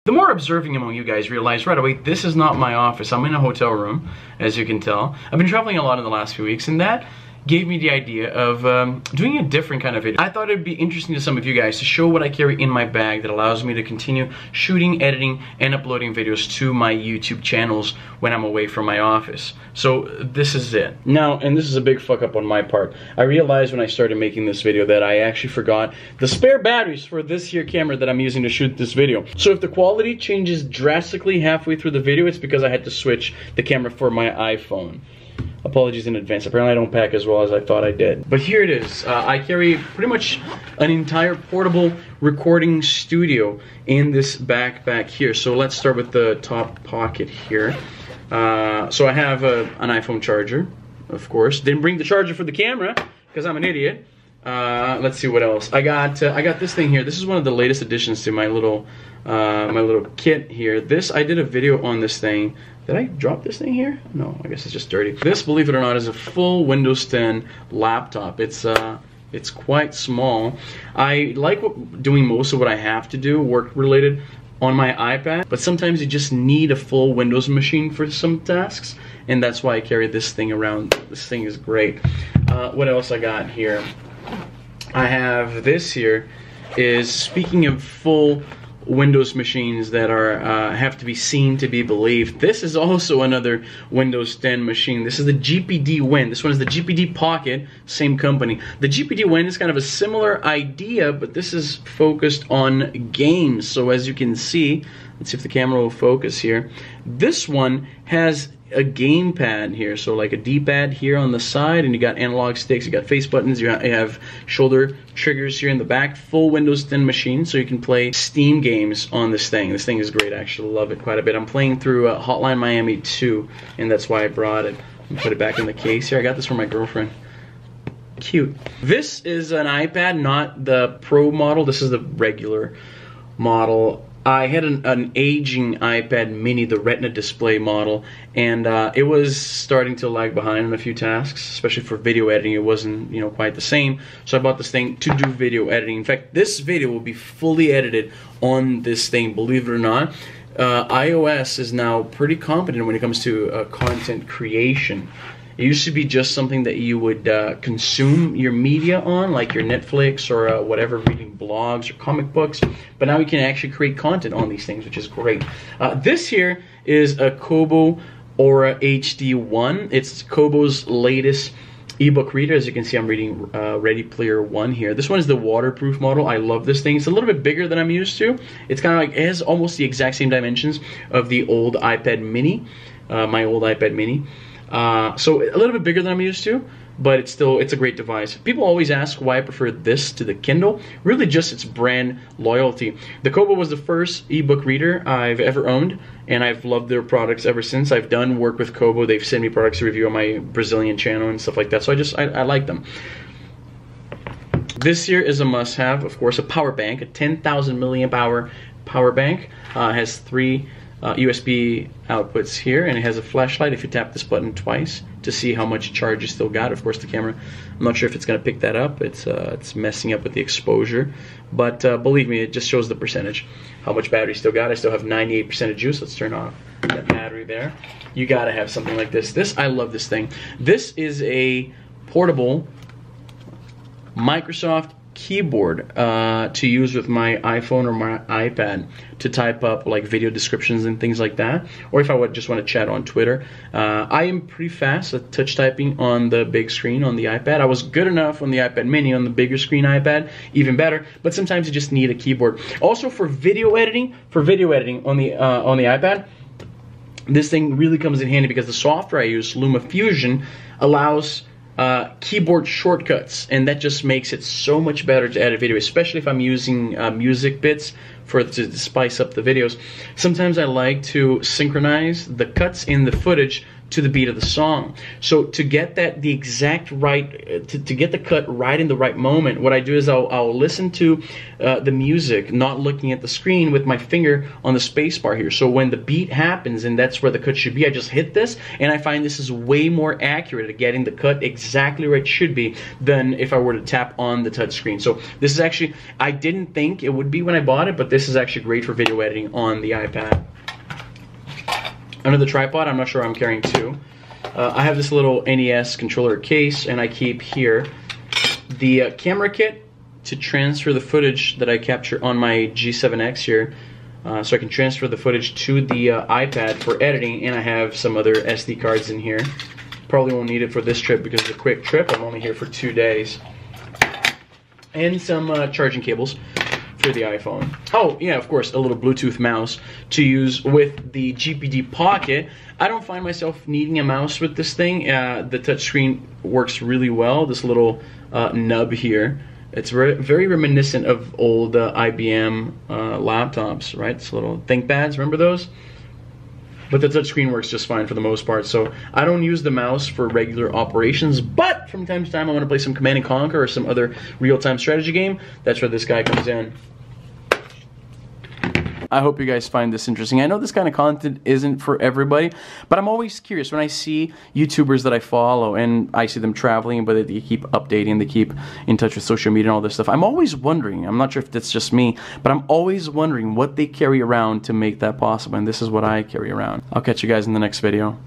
The more observing among you guys realize right away, this is not my office. I'm in a hotel room, as you can tell. I've been traveling a lot in the last few weeks, and that gave me the idea of doing a different kind of video. I thought it'd be interesting to some of you guys to show what I carry in my bag that allows me to continue shooting, editing, and uploading videos to my YouTube channels when I'm away from my office. So this is it. Now, and this is a big fuck up on my part, I realized when I started making this video that I actually forgot the spare batteries for this here camera that I'm using to shoot this video. So if the quality changes drastically halfway through the video, it's because I had to switch the camera for my iPhone. Apologies in advance. Apparently I don't pack as well as I thought I did. But here it is. I carry pretty much an entire portable recording studio in this backpack here. So let's start with the top pocket here. So I have an iPhone charger, of course. Didn't bring the charger for the camera because I'm an idiot. Let's see what else. I got this thing here. This is one of the latest additions to my little kit here. I did a video on this thing. Did I drop this thing here? No, I guess it's just dirty. This, believe it or not, is a full Windows 10 laptop. It's quite small. I like doing most of what I have to do, work related, on my iPad, but sometimes you just need a full Windows machine for some tasks, and that's why I carry this thing around. This thing is great. What else I got here? I have this here. Speaking of full Windows machines that are have to be seen to be believed, this is also another Windows 10 machine. This is the GPD Win. This one is the GPD Pocket, same company. The GPD Win is kind of a similar idea, but this is focused on games. So as you can see, let's see if the camera will focus here. This one has a gamepad here, so like a D-pad here on the side, and you got analog sticks, you got face buttons, you have shoulder triggers here in the back. Full Windows 10 machine, so you can play Steam games on this thing. This thing is great. I actually love it quite a bit. I'm playing through Hotline Miami 2, and that's why I brought it. Let me put it back in the case here. I got this from my girlfriend. Cute. This is an iPad, not the Pro model. This is the regular model. I had an aging iPad mini, the Retina display model, and it was starting to lag behind on a few tasks, especially for video editing. It wasn't, quite the same. So I bought this thing to do video editing. In fact, this video will be fully edited on this thing, believe it or not. iOS is now pretty competent when it comes to content creation. It used to be just something that you would consume your media on, like your Netflix or whatever, reading blogs or comic books. But now you can actually create content on these things, which is great. This here is a Kobo Aura HD1. It's Kobo's latest ebook reader. As you can see, I'm reading Ready Player One here. This one is the waterproof model. I love this thing. It's a little bit bigger than I'm used to. It's kind of like, it has almost the exact same dimensions of the old iPad mini, my old iPad mini. So a little bit bigger than I'm used to, but it's a great device. People always ask why I prefer this to the Kindle. Really just its brand loyalty. The Kobo was the first ebook reader I've ever owned, and I've loved their products ever since. I've done work with Kobo. They've sent me products to review on my Brazilian channel and stuff like that, so I like them. This here is a must-have, of course, a power bank, a 10,000 milliamp hour power bank. Has 3 USB outputs here, and it has a flashlight if you tap this button twice to see how much charge you still got. Of course, the camera, I'm not sure if it's going to pick that up. It's messing up with the exposure, but believe me, it just shows the percentage, how much battery you still got. I still have 98% of juice. Let's turn off that battery there. You gotta have something like this. I love this thing. This is a portable Microsoft keyboard to use with my iPhone or my iPad to type up like video descriptions and things like that, or if I would just want to chat on Twitter. I am pretty fast at touch typing on the big screen on the iPad. I was good enough on the iPad mini. On the bigger screen iPad, even better, but sometimes you just need a keyboard. Also for video editing on the iPad, this thing really comes in handy because the software I use, LumaFusion, allows keyboard shortcuts, and that just makes it so much better to edit video, especially if I'm using music bits to spice up the videos. Sometimes I like to synchronize the cuts in the footage to the beat of the song. So to get the exact right, to get the cut right in the right moment, what I do is I'll listen to the music, not looking at the screen, with my finger on the space bar here. So when the beat happens and that's where the cut should be, I just hit this, and I find this is way more accurate at getting the cut exactly where it should be than if I were to tap on the touch screen. So this is actually, I didn't think it would be when I bought it, but this this is actually great for video editing on the iPad. Under the tripod, I'm not sure I'm carrying two. I have this little NES controller case, and I keep here the camera kit to transfer the footage that I capture on my G7X here. So I can transfer the footage to the iPad for editing, and I have some other SD cards in here. Probably won't need it for this trip because it's a quick trip. I'm only here for 2 days. And some charging cables for the iPhone. Oh yeah, of course, a little Bluetooth mouse to use with the GPD Pocket. I don't find myself needing a mouse with this thing. The touchscreen works really well. This little nub here. It's very reminiscent of old IBM laptops, right? It's little ThinkPads, remember those? But the touchscreen works just fine for the most part. So I don't use the mouse for regular operations, but from time to time I want to play some Command & Conquer or some other real-time strategy game. That's where this guy comes in. I hope you guys find this interesting. I know this kind of content isn't for everybody, but I'm always curious when I see YouTubers that I follow and I see them traveling, but they keep updating, they keep in touch with social media and all this stuff. I'm always wondering, I'm not sure if that's just me, but I'm always wondering what they carry around to make that possible, and this is what I carry around. I'll catch you guys in the next video.